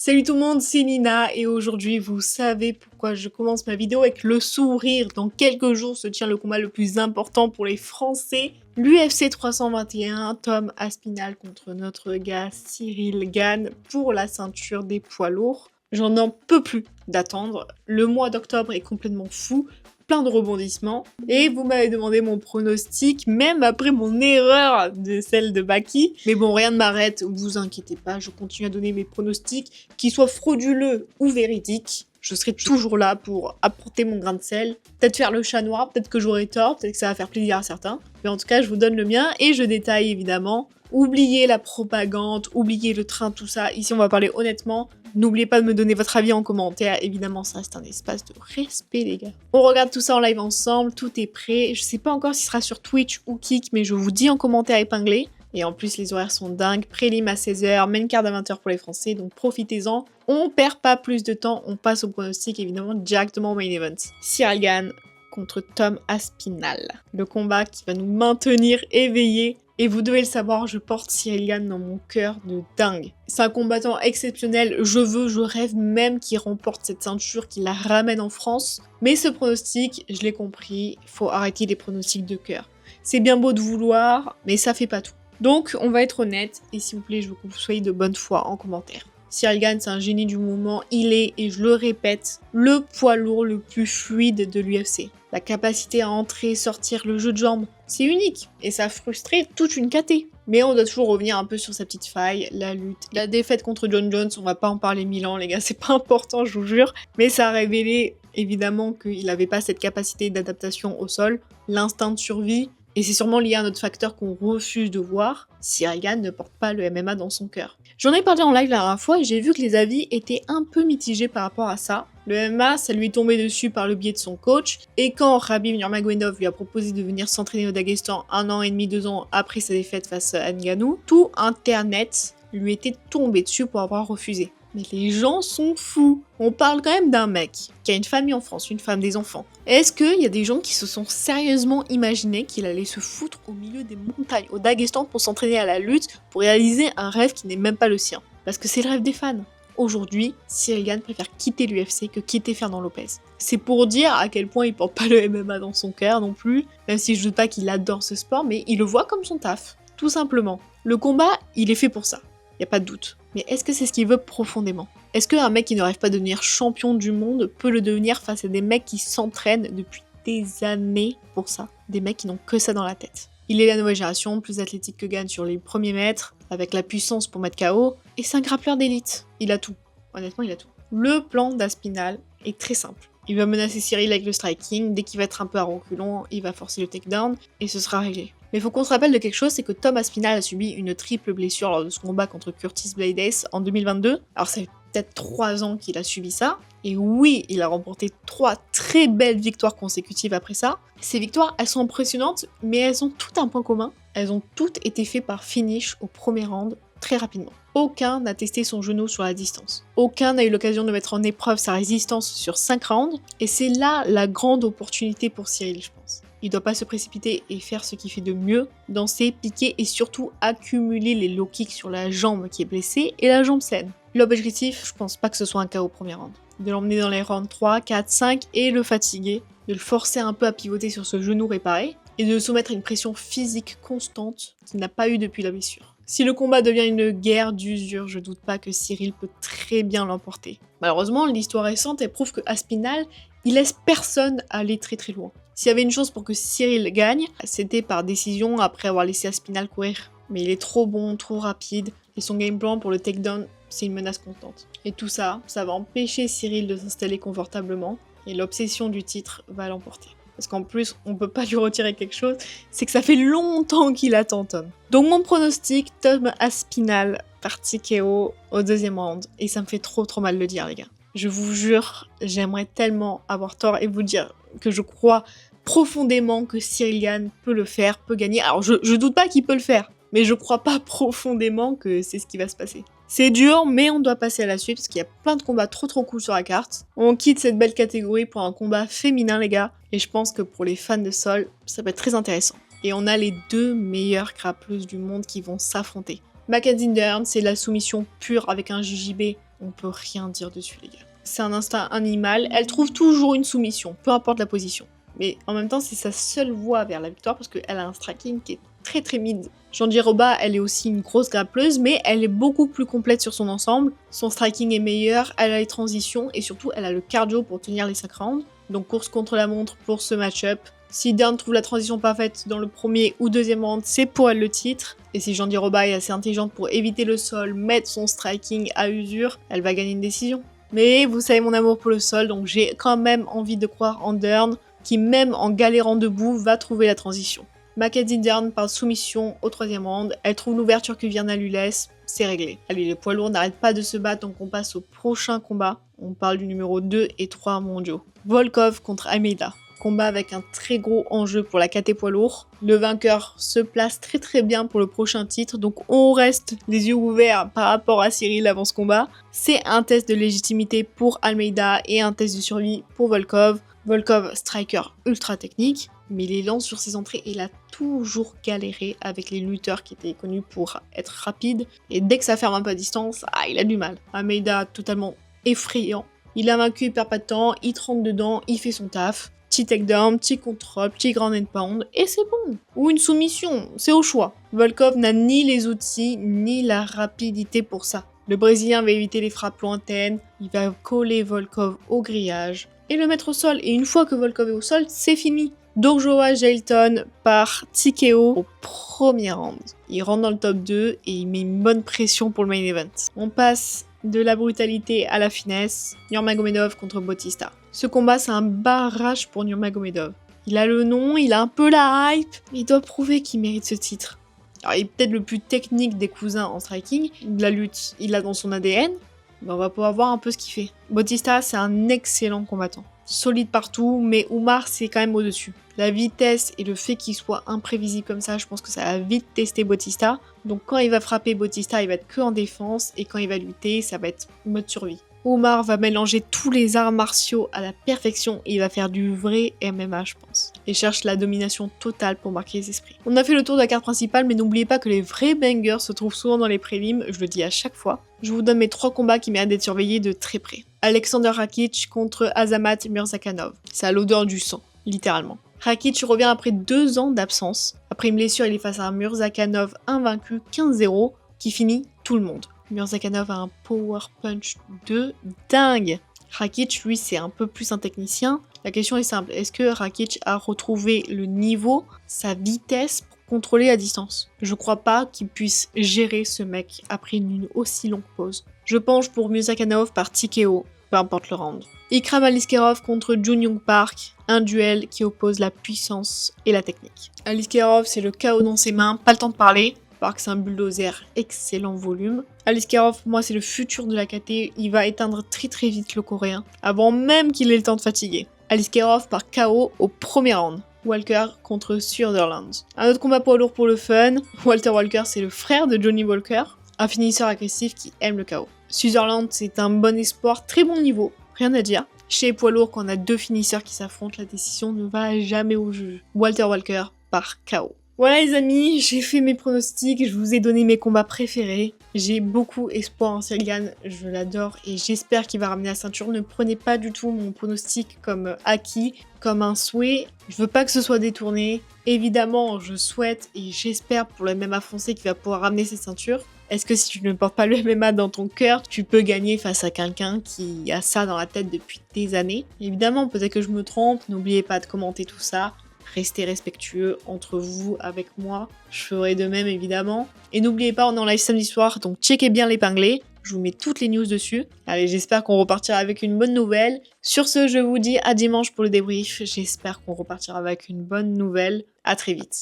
Salut tout le monde, c'est Nina et aujourd'hui vous savez pourquoi je commence ma vidéo avec le sourire. Dans quelques jours se tient le combat le plus important pour les Français. L'UFC 321, Tom Aspinall contre notre gars Cyril Gane pour la ceinture des poids lourds. J'en peux plus d'attendre. Le mois d'octobre est complètement fou. Plein de rebondissements. Et vous m'avez demandé mon pronostic, même après mon erreur de celle de Baki. Mais bon, rien ne m'arrête, vous inquiétez pas, je continue à donner mes pronostics, qu'ils soient frauduleux ou véridiques. Je serai toujours là pour apporter mon grain de sel. Peut-être faire le chat noir, peut-être que j'aurai tort, peut-être que ça va faire plaisir à certains. Mais en tout cas, je vous donne le mien et je détaille évidemment. Oubliez la propagande, oubliez le train, tout ça. Ici, on va parler honnêtement. N'oubliez pas de me donner votre avis en commentaire. Évidemment, ça reste un espace de respect, les gars. On regarde tout ça en live ensemble. Tout est prêt. Je sais pas encore si ce sera sur Twitch ou Kick, mais je vous dis en commentaire épinglé. Et en plus, les horaires sont dingues. Prélim à 16h, main card à 20h pour les Français. Donc profitez-en. On perd pas plus de temps. On passe au pronostic, évidemment, directement au main event. Cyril Gane contre Tom Aspinall. Le combat qui va nous maintenir éveillés. Et vous devez le savoir, je porte Cyril Gane dans mon cœur de dingue. C'est un combattant exceptionnel, je rêve même qu'il remporte cette ceinture, qu'il la ramène en France. Mais ce pronostic, je l'ai compris, faut arrêter les pronostics de cœur. C'est bien beau de vouloir, mais ça fait pas tout. Donc, on va être honnête, et s'il vous plaît, je veux que vous soyez de bonne foi en commentaire. Cyril Gane, c'est un génie du moment, il est, et je le répète, le poids lourd le plus fluide de l'UFC. La capacité à entrer et sortir, le jeu de jambes, c'est unique, et ça a frustré toute une KT. Mais on doit toujours revenir un peu sur sa petite faille, la lutte. La défaite contre John Jones, on va pas en parler 1000 ans les gars, c'est pas important je vous jure, mais ça a révélé évidemment qu'il avait pas cette capacité d'adaptation au sol, l'instinct de survie, et c'est sûrement lié à un autre facteur qu'on refuse de voir, Cyril Gane ne porte pas le MMA dans son cœur. J'en ai parlé en live la dernière fois et j'ai vu que les avis étaient un peu mitigés par rapport à ça. Le MMA, ça lui est tombé dessus par le biais de son coach, et quand Khabib Nurmagomedov lui a proposé de venir s'entraîner au Daghestan 1 an et demi, 2 ans après sa défaite face à Ngannou, tout Internet lui était tombé dessus pour avoir refusé. Mais les gens sont fous. On parle quand même d'un mec qui a une famille en France, une femme, des enfants. Est-ce qu'il y a des gens qui se sont sérieusement imaginé qu'il allait se foutre au milieu des montagnes, au Daghestan, pour s'entraîner à la lutte, pour réaliser un rêve qui n'est même pas le sien? Parce que c'est le rêve des fans. Aujourd'hui, Cyril Gane préfère quitter l'UFC que quitter Fernand Lopez. C'est pour dire à quel point il porte pas le MMA dans son cœur non plus, même si je doute pas qu'il adore ce sport, mais il le voit comme son taf, tout simplement. Le combat, il est fait pour ça. Y a pas de doute. Mais est-ce que c'est ce qu'il veut profondément? Est-ce qu'un mec qui ne rêve pas de devenir champion du monde peut le devenir face à des mecs qui s'entraînent depuis des années pour ça? Des mecs qui n'ont que ça dans la tête. Il est la nouvelle génération, plus athlétique que Gane sur les premiers mètres, avec la puissance pour mettre KO, et c'est un grappleur d'élite. Il a tout. Honnêtement, il a tout. Le plan d'Aspinall est très simple. Il va menacer Cyril avec le striking, dès qu'il va être un peu à reculons, il va forcer le takedown, et ce sera réglé. Mais faut qu'on se rappelle de quelque chose, c'est que Tom Aspinall a subi une triple blessure lors de son combat contre Curtis Blades en 2022. Alors c'est peut-être 3 ans qu'il a subi ça, et oui, il a remporté 3 très belles victoires consécutives après ça. Ces victoires, elles sont impressionnantes, mais elles ont tout un point commun. Elles ont toutes été faites par finish au premier round, très rapidement. Aucun n'a testé son genou sur la distance. Aucun n'a eu l'occasion de mettre en épreuve sa résistance sur 5 rounds, et c'est là la grande opportunité pour Cyril, je pense. Il doit pas se précipiter et faire ce qu'il fait de mieux, danser, piquer et surtout accumuler les low kicks sur la jambe qui est blessée et la jambe saine. L'objectif, je pense pas que ce soit un KO au premier round. De l'emmener dans les rounds 3, 4, 5 et le fatiguer, de le forcer un peu à pivoter sur ce genou réparé et de le soumettre à une pression physique constante qu'il n'a pas eu depuis la blessure. Si le combat devient une guerre d'usure, je doute pas que Cyril peut très bien l'emporter. Malheureusement, l'histoire récente, elle prouve que Aspinall, il laisse personne aller très très loin. S'il y avait une chance pour que Cyril gagne, c'était par décision après avoir laissé Aspinall courir. Mais il est trop bon, trop rapide, et son game plan pour le takedown, c'est une menace constante. Et tout ça, ça va empêcher Cyril de s'installer confortablement, et l'obsession du titre va l'emporter. Parce qu'en plus, on peut pas lui retirer quelque chose, c'est que ça fait longtemps qu'il attend Tom. Donc mon pronostic, Tom Aspinall parti KO au deuxième round, et ça me fait trop mal de le dire les gars. Je vous jure, j'aimerais tellement avoir tort et vous dire que je crois profondément que Cyril Gane peut le faire, peut gagner. Alors je doute pas qu'il peut le faire, mais je crois pas profondément que c'est ce qui va se passer. C'est dur, mais on doit passer à la suite parce qu'il y a plein de combats trop cool sur la carte. On quitte cette belle catégorie pour un combat féminin les gars, et je pense que pour les fans de sol, ça peut être très intéressant. Et on a les 2 meilleures grappleuses du monde qui vont s'affronter. Mackenzie Dern, c'est la soumission pure avec un JJB On peut rien dire dessus, les gars. C'est un instinct animal. Elle trouve toujours une soumission, peu importe la position. Mais en même temps, c'est sa seule voie vers la victoire parce qu'elle a un striking qui est très très mid. Jandiroba, elle est aussi une grosse grappleuse, mais elle est beaucoup plus complète sur son ensemble. Son striking est meilleur, elle a les transitions et surtout elle a le cardio pour tenir les 5 rounds. Donc course contre la montre pour ce match-up. Si Dern trouve la transition parfaite dans le premier ou deuxième round, c'est pour elle le titre. Et si Jandiroba est assez intelligente pour éviter le sol, mettre son striking à usure, elle va gagner une décision. Mais vous savez mon amour pour le sol, donc j'ai quand même envie de croire en Dern, qui même en galérant debout va trouver la transition. Mackenzie Dern par soumission au 3e round, elle trouve l'ouverture que Virna lui laisse, c'est réglé. Allez, les poids lourds n'arrêtent pas de se battre, donc on passe au prochain combat. On parle du numéro 2 et 3 mondiaux. Volkov contre Almeida. Combat avec un très gros enjeu pour la KT poids lourd. Le vainqueur se place très très bien pour le prochain titre, donc on reste les yeux ouverts par rapport à Cyril avant ce combat. C'est un test de légitimité pour Almeida et un test de survie pour Volkov. Volkov, striker ultra technique, mais il est lent sur ses entrées et il a toujours galéré avec les lutteurs qui étaient connus pour être rapides. Et dès que ça ferme un peu à distance, il a du mal. Almeida, totalement effrayant. Il a vaincu, il perd pas de temps, il trempe dedans, il fait son taf. Petit takedown, petit contrôle, petit ground and pound, et c'est bon. Ou une soumission, c'est au choix. Volkov n'a ni les outils, ni la rapidité pour ça. Le Brésilien va éviter les frappes lointaines, il va coller Volkov au grillage et le mettre au sol. Et une fois que Volkov est au sol, c'est fini. Dojoa Jailton par TKO au premier round. Il rentre dans le top 2 et il met une bonne pression pour le main event. On passe de la brutalité à la finesse. Nurmagomedov contre Bautista. Ce combat, c'est un barrage pour Nurmagomedov. Il a le nom, il a un peu la hype, mais il doit prouver qu'il mérite ce titre. Alors, il est peut-être le plus technique des cousins en striking. La lutte, il l'a dans son ADN. Mais on va pouvoir voir un peu ce qu'il fait. Bautista, c'est un excellent combattant. Solide partout, mais Umar, c'est quand même au-dessus. La vitesse et le fait qu'il soit imprévisible comme ça, je pense que ça va vite tester Bautista. Donc quand il va frapper Bautista, il va être que en défense, et quand il va lutter, ça va être mode survie. Umar va mélanger tous les arts martiaux à la perfection et il va faire du vrai MMA, je pense. Et cherche la domination totale pour marquer les esprits. On a fait le tour de la carte principale, mais n'oubliez pas que les vrais bangers se trouvent souvent dans les prélims, je le dis à chaque fois. Je vous donne mes 3 combats qui méritent d'être surveillés de très près. Alexander Rakic contre Azamat Murzakanov. C'est à l'odeur du sang, littéralement. Rakic revient après 2 ans d'absence. Après une blessure, il est face à un Murzakanov invaincu 15-0 qui finit tout le monde. Murzakanov a un power punch de dingue. Rakic, lui, c'est un peu plus un technicien. La question est simple, est-ce que Rakic a retrouvé le niveau, sa vitesse pour contrôler à distance? Je crois pas qu'il puisse gérer ce mec après une aussi longue pause. Je penche pour Murzakanov par TKO, peu importe le round. Ikram Aliskerov contre Jun Young Park, un duel qui oppose la puissance et la technique. Aliskerov, c'est le chaos dans ses mains, pas le temps de parler. Park, c'est un bulldozer, excellent volume. Aliskerov, pour moi, c'est le futur de la KT. Il va éteindre très très vite le coréen, avant même qu'il ait le temps de fatiguer. Aliskerov par KO au premier round. Walker contre Sutherland. Un autre combat poids lourd pour le fun. Walter Walker, c'est le frère de Johnny Walker, un finisseur agressif qui aime le KO. Sutherland, c'est un bon espoir, très bon niveau, rien à dire. Chez les poids lourds, quand on a 2 finisseurs qui s'affrontent, la décision ne va jamais au juge. Walter Walker par KO. Voilà les amis, j'ai fait mes pronostics, je vous ai donné mes combats préférés. J'ai beaucoup espoir en Cyril Gane, je l'adore et j'espère qu'il va ramener la ceinture. Ne prenez pas du tout mon pronostic comme acquis, comme un souhait. Je veux pas que ce soit détourné. Évidemment, je souhaite et j'espère pour le MMA français qu'il va pouvoir ramener cette ceinture. Est-ce que si tu ne portes pas le MMA dans ton cœur, tu peux gagner face à quelqu'un qui a ça dans la tête depuis des années? Évidemment, peut-être que je me trompe, n'oubliez pas de commenter tout ça. Restez respectueux entre vous, avec moi. Je ferai de même, évidemment. Et n'oubliez pas, on est en live samedi soir, donc checkez bien l'épinglé. Je vous mets toutes les news dessus. Allez, j'espère qu'on repartira avec une bonne nouvelle. Sur ce, je vous dis à dimanche pour le débrief. J'espère qu'on repartira avec une bonne nouvelle. À très vite.